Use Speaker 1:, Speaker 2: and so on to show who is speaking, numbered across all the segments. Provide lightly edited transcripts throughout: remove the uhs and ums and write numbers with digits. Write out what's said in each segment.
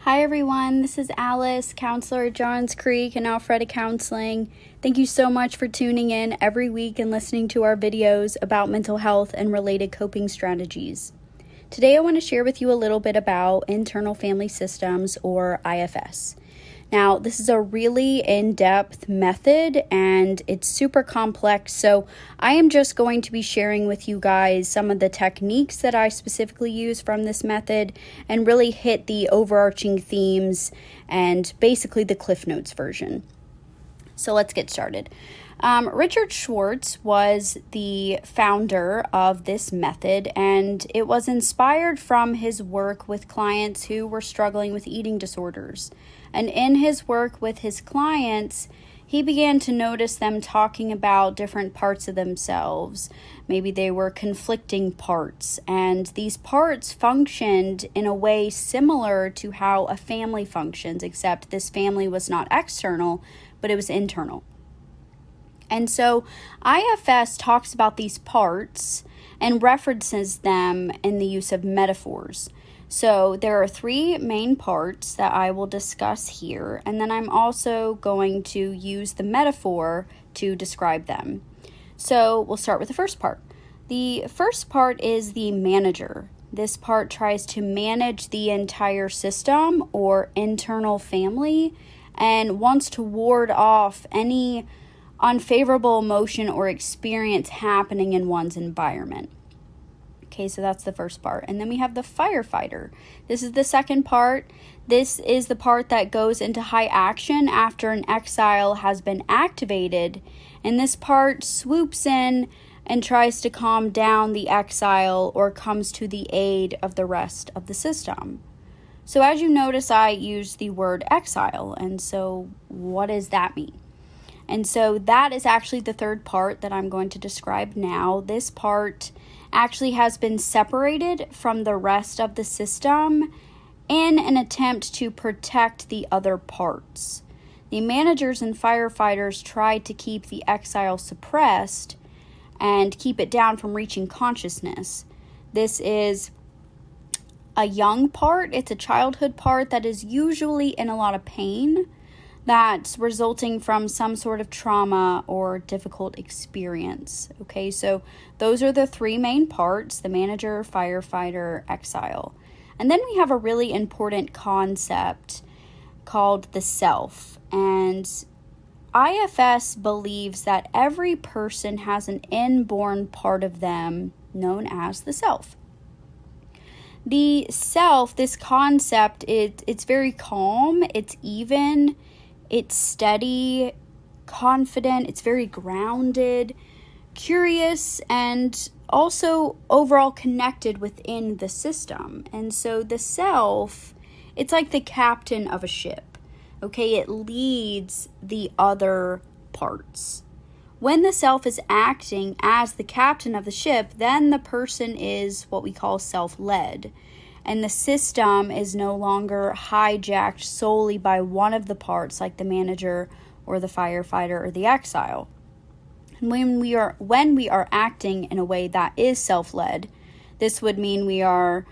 Speaker 1: Hi everyone, this is Alice, counselor at Johns Creek and Alfreda Counseling. Thank you so much for tuning in every week and listening to our videos about mental health and related coping strategies. Today I want to share with you a little bit about internal family systems, or IFS. Now, this is a really in-depth method and it's super complex, so I am just going to be sharing with you guys some of the techniques that I specifically use from this method and really hit the overarching themes and basically the Cliff Notes version. So let's get started. Richard Schwartz was the founder of this method, and it was inspired from his work with clients who were struggling with eating disorders. And in his work with his clients, he began to notice them talking about different parts of themselves. Maybe they were conflicting parts, and these parts functioned in a way similar to how a family functions, except this family was not external, but it was internal. And so IFS talks about these parts and references them in the use of metaphors. So there are three main parts that I will discuss here, and then I'm also going to use the metaphor to describe them. So we'll start with the first part. The first part is the manager. This part tries to manage the entire system or internal family and wants to ward off any unfavorable emotion or experience happening in one's environment. Okay, so that's the first part. And then we have the firefighter. This is the second part. This is the part that goes into high action after an exile has been activated. And this part swoops in and tries to calm down the exile or comes to the aid of the rest of the system. So as you notice, I use the word exile. And so what does that mean? And so that is actually the third part that I'm going to describe now. This part actually has been separated from the rest of the system in an attempt to protect the other parts. The managers and firefighters tried to keep the exile suppressed and keep it down from reaching consciousness. This is a young part. It's a childhood part that is usually in a lot of pain, that's resulting from some sort of trauma or difficult experience. Okay, so those are the three main parts: the manager, firefighter, exile. And then we have a really important concept called the self. And IFS believes that every person has an inborn part of them known as the self. The self, this concept, it's very calm, it's even, it's steady, confident, it's very grounded, curious, and also overall connected within the system. And so the self, it's like the captain of a ship, okay? It leads the other parts. When the self is acting as the captain of the ship, then the person is what we call self-led. And the system is no longer hijacked solely by one of the parts, like the manager or the firefighter or the exile. And when we are acting in a way that is self-led, this would mean we are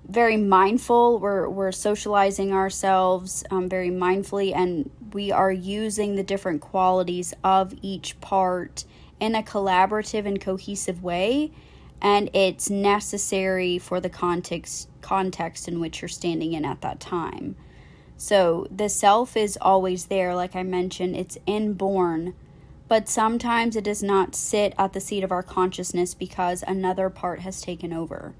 Speaker 1: very mindful. We're socializing ourselves very mindfully, and we are using the different qualities of each part in a collaborative and cohesive way. And it's necessary for the context in which you're standing in at that time. So the self is always there, like I mentioned, it's inborn, but sometimes it does not sit at the seat of our consciousness because another part has taken over.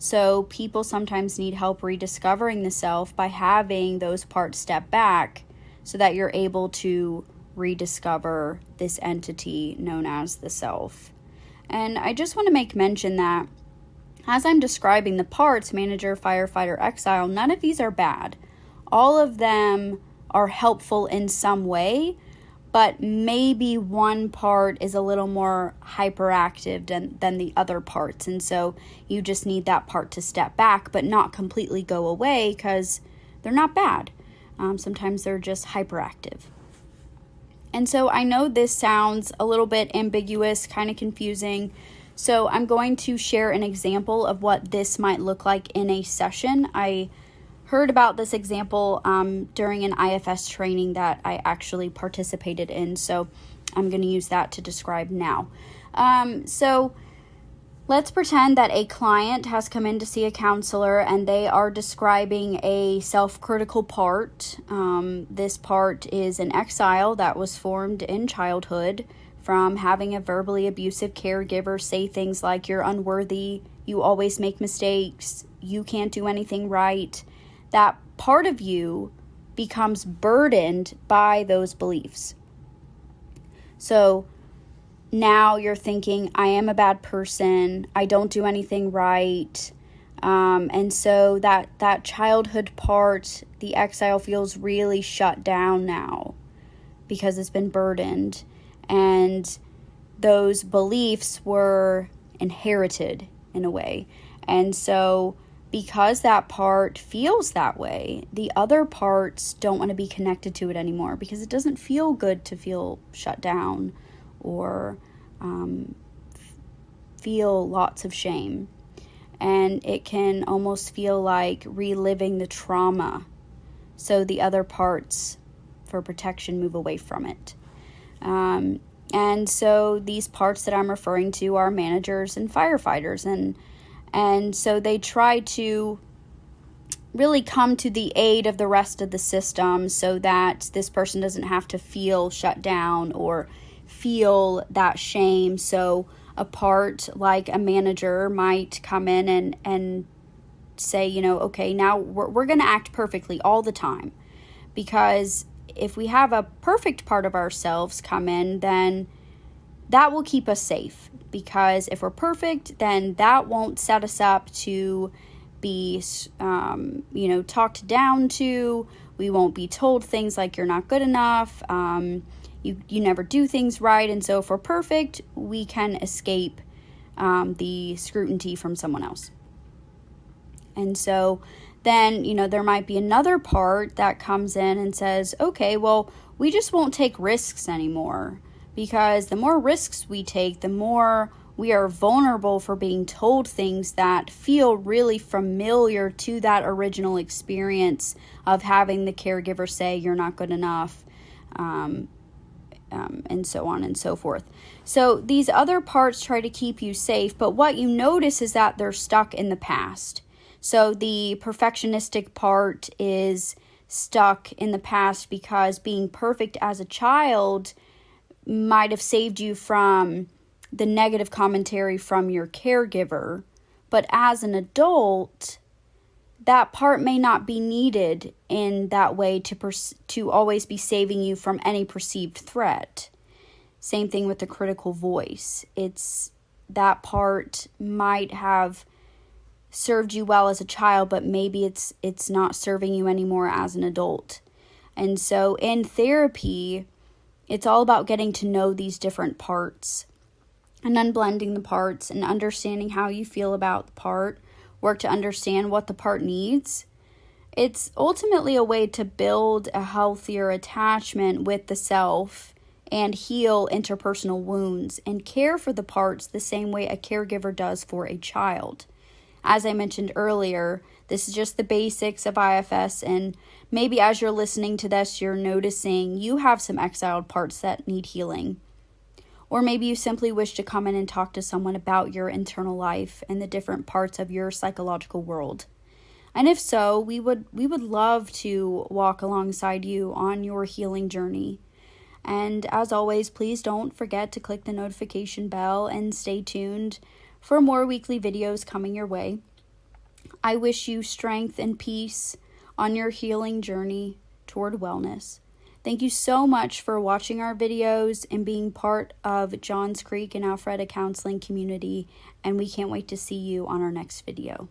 Speaker 1: So people sometimes need help rediscovering the self by having those parts step back so that you're able to rediscover this entity known as the self. And I just want to make mention that as I'm describing the parts, manager, firefighter, exile, none of these are bad. All of them are helpful in some way, but maybe one part is a little more hyperactive than the other parts. And so you just need that part to step back, but not completely go away because they're not bad. Sometimes they're just hyperactive. And so I know this sounds a little bit ambiguous, kind of confusing. So I'm going to share an example of what this might look like in a session. I heard about this example during an IFS training that I actually participated in, so I'm going to use that to describe now. So let's pretend that a client has come in to see a counselor and they are describing a self-critical part. This part is an exile that was formed in childhood from having a verbally abusive caregiver say things like, "You're unworthy, you always make mistakes, you can't do anything right." That part of you becomes burdened by those beliefs. So now you're thinking, I am a bad person, I don't do anything right. And so that childhood part, the exile, feels really shut down now because it's been burdened. And those beliefs were inherited in a way. And so because that part feels that way, the other parts don't want to be connected to it anymore because it doesn't feel good to feel shut down or feel lots of shame. And it can almost feel like reliving the trauma. So the other parts, for protection, move away from it. And so these parts that I'm referring to are managers and firefighters. And so they try to really come to the aid of the rest of the system so that this person doesn't have to feel shut down or feel that shame. So a part like a manager might come in and say, okay, now we're going to act perfectly all the time. Because if we have a perfect part of ourselves come in, then that will keep us safe. Because if we're perfect, then that won't set us up to be, talked down to. We won't be told things like you're not good enough. You never do things right. And so if we're perfect, we can escape the scrutiny from someone else. And so then, there might be another part that comes in and says, okay, well, we just won't take risks anymore. Because the more risks we take, the more we are vulnerable for being told things that feel really familiar to that original experience of having the caregiver say you're not good enough, and so on and so forth. So these other parts try to keep you safe, but what you notice is that they're stuck in the past. So the perfectionistic part is stuck in the past because being perfect as a child might have saved you from the negative commentary from your caregiver, but as an adult, that part may not be needed in that way to always be saving you from any perceived threat. Same thing with the critical voice. That part might have served you well as a child, but maybe it's not serving you anymore as an adult. And so in therapy, it's all about getting to know these different parts and unblending the parts and understanding how you feel about the part, work to understand what the part needs. It's ultimately a way to build a healthier attachment with the self and heal interpersonal wounds and care for the parts the same way a caregiver does for a child. As I mentioned earlier, this is just the basics of IFS, and maybe as you're listening to this, you're noticing you have some exiled parts that need healing. Or maybe you simply wish to come in and talk to someone about your internal life and the different parts of your psychological world. And if so, we would love to walk alongside you on your healing journey. And as always, please don't forget to click the notification bell and stay tuned for more weekly videos coming your way. I wish you strength and peace on your healing journey toward wellness. Thank you so much for watching our videos and being part of Johns Creek and Alpharetta Counseling community, and we can't wait to see you on our next video.